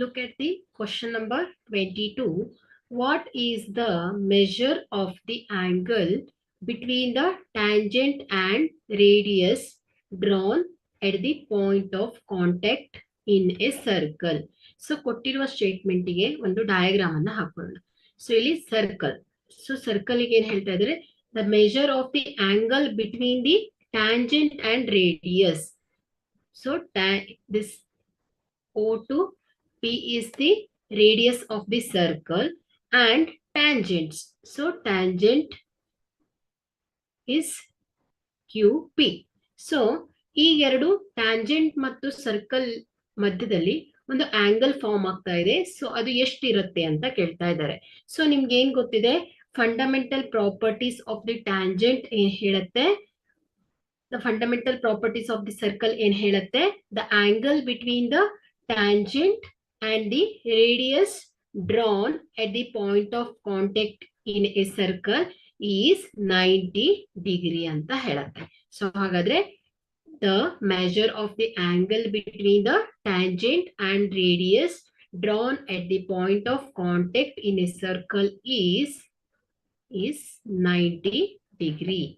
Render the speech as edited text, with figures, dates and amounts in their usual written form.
Look at the question number 22. What is the measure of the angle between the tangent and radius drawn at the point of contact in a circle? So ಕೊಟ್ಟಿರುವ ಸ್ಟೇಟ್ಮೆಂಟ್ಗೆ ಒಂದು diagram ಅನ್ನ ಹಾಕೋಣ. So ಇಲ್ಲಿ circle. So circle ಗೆ ಏನ್ ಹೇಳ್ತಾ ಇದ್ರೆ the measure of the angle between the tangent and radius. So this O2 P is the radius of the circle and tangents. So tangent is QP. So ಈ ಎರಡು tangent ಮತ್ತು circle ಮಧ್ಯದಲ್ಲಿ ಒಂದು angle form ಆಗ್ತಾ ಇದೆ. So ಅದು ಎಷ್ಟಿರುತ್ತೆ ಅಂತ ಕೇಳ್ತಾ ಇದ್ದಾರೆ. ಸೊ ನಿಮ್ಗೆ ಏನ್ ಗೊತ್ತಿದೆ, fundamental properties of the tangent ಏನ್ ಹೇಳುತ್ತೆ, the fundamental properties of the circle ಏನ್ ಹೇಳುತ್ತೆ, the angle between the tangent and the radius drawn at the point of contact in a circle is 90 degree ಅಂತ ಹೇಳುತ್ತೆ. So ಹಾಗಾದ್ರೆ the measure of the angle between the tangent and radius drawn at the point of contact in a circle is 90 degree.